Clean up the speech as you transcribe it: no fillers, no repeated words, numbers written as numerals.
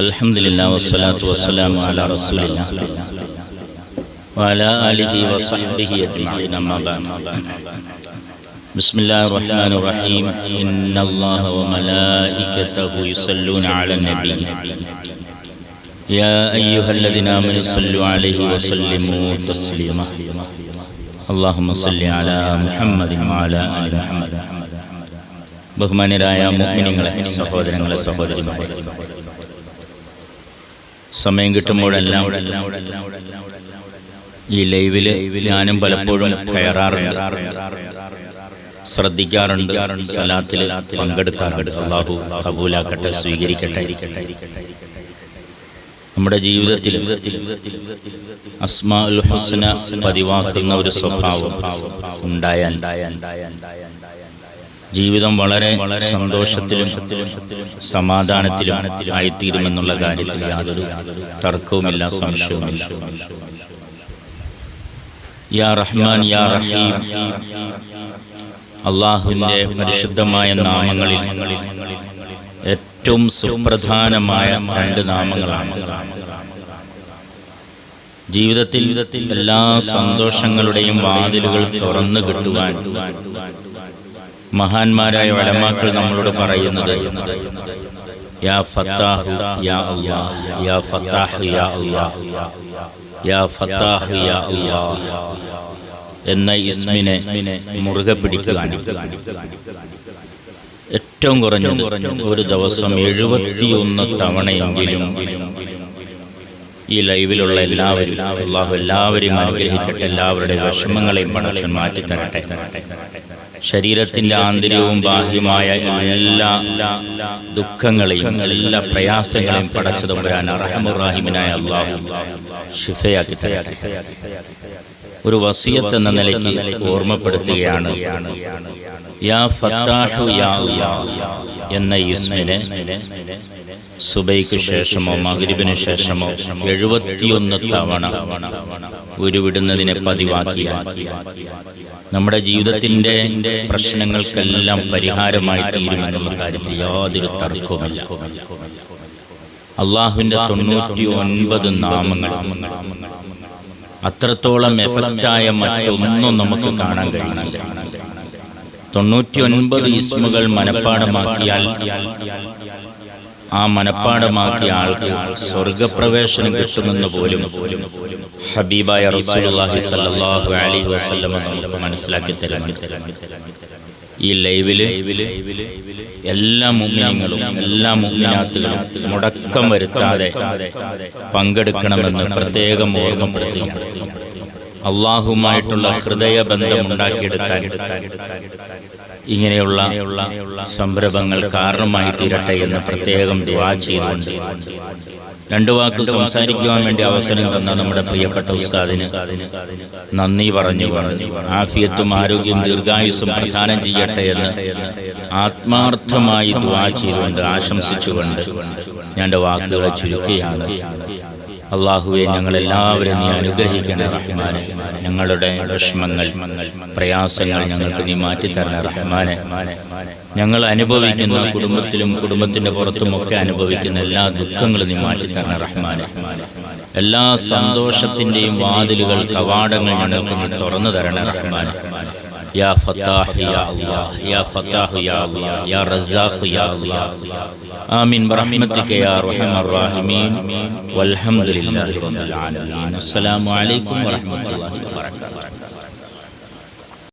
അൽഹംദുലില്ലാഹി വസ്സലാത്തു വസ്സലാമു അലാ റസൂലില്ലാഹ് വഅലാ ആലിഹി വസഹ്ബിഹി അജ്മഈൻ. അമ്മാ ബഅദ്. ബിസ്മില്ലാഹിർ റഹ്മാനിർ റഹീം. ഇന്നല്ലാഹ വമലായികതഹു യുസല്ലൂന അലൻ നബി യാ അയ്യുഹല്ലദീന ആമനൂ സ്വല്ലു അലൈഹി വസല്ലിമൂ തസ്ലീമ. അല്ലാഹുമ്മ സ്വല്ലി അലാ മുഹമ്മദിൻ വഅലാ ആലി മുഹമ്മദ്. ബഹുമാന്യരായ മുഅ്മിനീങ്ങളെ, സഹോദരങ്ങളെ, സഹോദരിമാരെ, സമയം കിട്ടുമ്പോഴെല്ലാം ഈ ലൈവില് ഞാനും പലപ്പോഴും കയറാറുണ്ട്, ശ്രദ്ധിക്കാറുണ്ട്, സലാത്തിൽ പങ്കെടുക്കാറുണ്ട്. അല്ലാഹു കബൂലാക്കട്ടെ, സ്വീകരിക്കട്ടെ. നമ്മുടെ ജീവിതത്തിൽ അസ്മാഉൽ ഹുസ്ന പതിവാക്കുന്ന ഒരു സ്വഭാവം ഉണ്ടായാൽ ജീവിതം വളരെ സന്തോഷത്തിലും സമാധാനത്തിലും ആയിത്തീരുമെന്നുള്ള കാര്യത്തിൽ യാതൊരു തർക്കവുമില്ല, സംശയവുമില്ല. യാ റഹ്മാൻ യാ റഹീം, അള്ളാഹുവിൻ്റെ പരിശുദ്ധമായ നാമങ്ങളിൽ ഏറ്റവും സുപ്രധാനമായ രണ്ട് നാമങ്ങളാണ്. ജീവിതത്തിൽ എല്ലാ സന്തോഷങ്ങളുടെയും വാതിലുകൾ തുറന്നു കിട്ടുവാൻ മഹാന്മാരായ ഉലമാക്കൾ നമ്മളോട് പറയുന്നത് യാ ഫത്താഹു യാ അല്ലാഹ്, യാ ഫത്താഹു യാ അല്ലാഹ്, യാ ഫത്താഹു യാ അല്ലാഹ് എന്ന ഇസ്മിനെ മുറുകെ പിടിക്കുകയാണ്. ഏറ്റവും കുറഞ്ഞത് ഒരു ദിവസം 71 തവണയെങ്കിലും ഈ ലൈവിലുള്ള എല്ലാവരും, അല്ലാഹു എല്ലാവരെയും അനുഗ്രഹിക്കട്ടെ, എല്ലാവരുടെ വിഷമങ്ങളെയും പടച്ചവൻ മാറ്റിത്തരട്ടെ. ശരീരത്തിന്റെ ആന്തരികവും ബാഹ്യമായ എല്ലാ ദുഃഖങ്ങളെയും എല്ലാ പ്രയാസങ്ങളെയും പടച്ചു തമ്പുരാൻ അർഹമുർ റഹീമിനായ അല്ലാഹു ശിഫയാക്കി തരട്ടെ. ഒരു വസിയത്ത് എന്ന നിലയ്ക്ക് ഓർമ്മപ്പെടുത്തുകയാണ്, യാ ഫത്താഹു യാ അല്ലാഹ് എന്ന ഇസ്മിനെ സുബൈക്ക് ശേഷമോ മഗ്രിബിന് ശേഷമോ 71 തവണ ഉരുവിടുന്നതിനെ പതിവാക്കിയാൽ നമ്മുടെ ജീവിതത്തിന്റെ പ്രശ്നങ്ങൾക്കെല്ലാം പരിഹാരമായി തീരുമെന്നുള്ള കാര്യത്തിൽ യാതൊരു തർക്കവുമില്ല. അള്ളാഹുവിന്റെ 99 നാമങ്ങൾ അത്രത്തോളം എഫക്റ്റായ മറ്റൊന്നും നമുക്ക് കാണാൻ കഴിയുന്നില്ല. 99 ഇസ്മുകൾ മനഃപ്പാടമാക്കിയാൽ ആ മനഃപ്പാടമാക്കിയ ആൾക്ക് സ്വർഗപ്രവേശനം കിട്ടുമെന്ന് പോലും ഹബീബായ റസൂലുള്ളാഹി സ്വല്ലല്ലാഹു അലൈഹി വസല്ലം നമുക്ക് മനസ്സിലാക്കി തരുന്നുണ്ട്. ഈ ലൈവില് എല്ലാ മുഅ്മിനീങ്ങളും എല്ലാ മുഅ്മിനാത്തുകളും മുടക്കം വരുത്താതെ പങ്കെടുക്കണമെന്ന് പ്രത്യേകം ഓർമ്മപ്പെടുത്തുകയാണ്. അള്ളാഹുവുമായിട്ടുള്ള ഹൃദയബന്ധം ഉണ്ടാക്കിയെടുക്കാൻ ഇങ്ങനെയുള്ള സംരംഭങ്ങൾ കാരണമായി തീരട്ടെ എന്ന് പ്രത്യേകം ദുആ ചെയ്തുകൊണ്ട് രണ്ടു വാക്ക് സംസാരിക്കുവാൻ വേണ്ടി അവസരം തന്ന നമ്മുടെ പ്രിയപ്പെട്ട ഉസ്താദിന് നന്ദി പറഞ്ഞുകൊണ്ട് ആഫിയത്തും ആരോഗ്യം ദീർഘായുസ്സും പ്രദാനം ചെയ്യട്ടെ എന്ന് ആത്മാർത്ഥമായി ദുആ ചെയ്തുകൊണ്ട് ആശംസിച്ചുകൊണ്ട് ഞാൻ എൻ്റെ വാക്കുകളെ ചുരുക്കുകയാണ്. അള്ളാഹുവെ, ഞങ്ങളെല്ലാവരും നീ അനുഗ്രഹിക്കണേ റഹ്മാനെ. ഞങ്ങളുടെ വിഷമങ്ങൾ, പ്രയാസങ്ങൾ ഞങ്ങൾക്ക് നീ മാറ്റിത്തരണേ റഹ്മാനെ. ഞങ്ങൾ അനുഭവിക്കുന്ന കുടുംബത്തിലും കുടുംബത്തിന്റെ പുറത്തുമൊക്കെ അനുഭവിക്കുന്ന എല്ലാ ദുഃഖങ്ങളും നീ മാറ്റിത്തരണേ റഹ്മാനെ. എല്ലാ സന്തോഷത്തിന്റെയും വാതിലുകൾ, കവാടങ്ങൾ ഞങ്ങൾക്ക് നീ തുറന്നു തരണേ റഹ്മാനെ. യാ ഫത്താഹ് യാ അല്ലാഹ്, യാ ഫത്താഹ് യാ അല്ലാഹ്, യാ റസാഖ് യാ അല്ലാഹ്. ആമീൻ ബിറഹ്മതിക യാ അർഹമർ റഹീമീൻ. വൽഹംദുലില്ലാഹി റബ്ബിൽ ആലമീൻ. അസ്സലാമു അലൈക്കും വറഹ്മത്തുള്ളാഹി വബറകാതുഹു.